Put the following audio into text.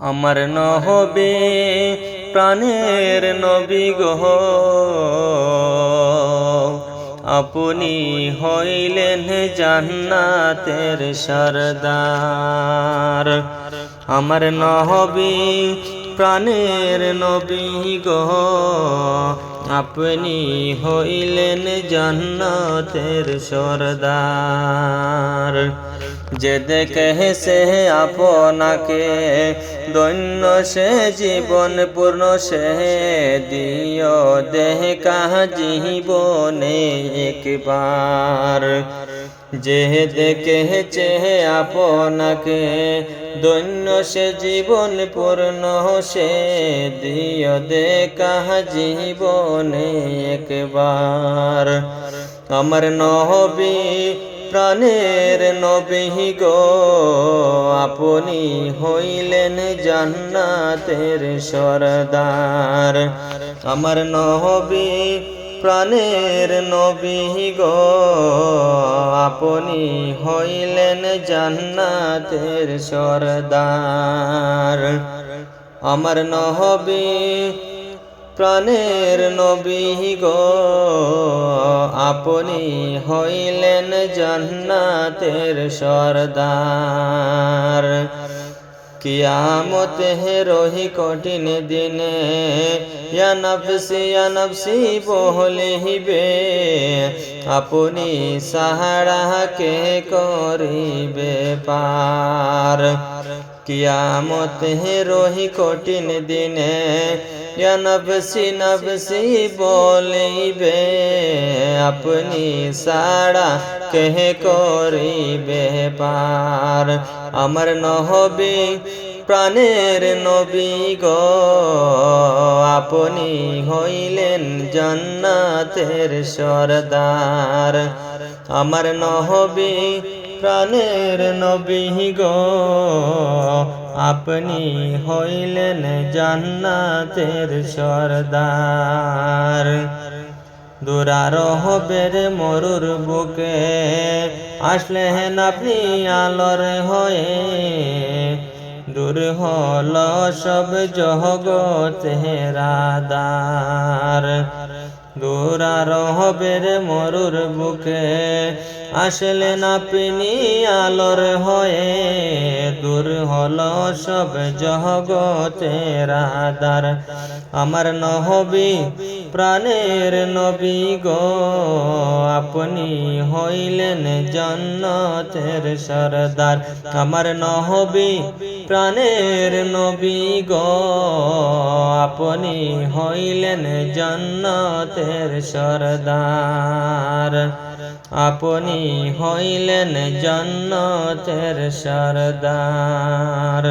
আমার নবী প্রাণের নবী গো, আপনি হইলেন জান্নাতের সরদার। আমার নবী প্রাণের নবী গো, আপনি হইলেন জান্নাতের সরদার। যে দেখে সে আপনাকে দৈন্য সে জীবন পূর্ণ সে দিও দেখা জীবনে একবার। যে দেখেছে আপনাকে দৈন্য সে জীবন পূর্ণ সে দিও দেখা জীবনে একবার। আমার নবী প্রাণের নবী গো, আপনি হইলেন জান্নাতের সরদার। আমার নবী প্রাণের নবী গো, আপনি হইলেন জান্নাতের সরদার। আমার নবী প্রাণের নবী গো, আপনি হইলেন জান্নাতের সরদার। কিয়ামতে রহি কঠিন দিনে ইয়া নফসি বলিবে, আপনি সাহারা কে করিবে পার। কিয়ামতে রহি কঠিন দিনে ইয়া নফসি বলিবে, আপনি সাড়া কে করিবে পার। আমার নবী প্রাণের নবী গো, আপনি হইলেন জান্নাতের সরদার। আমার নবী প্রাণের নবী গো, আপনি হইলেন জান্নাতের সরদার। দুরারোহবের মরুর বুকে আসলেন আপনি আলোর হয়ে, দূর হল সব জগতের আঁধার। দুরারোহবের মরুর বুকে আসলেন আপনি আলোর হয়ে, দূর হল সব জগতের আঁধার। আমার নবী প্রাণের নবী গো, আপনি হইলেন জান্নাতের সরদার। আমার নবী প্রাণের নবী গো, আপনি হইলেন জান্নাতের সরদার। আপনি হইলেন জান্নাতের সরদার।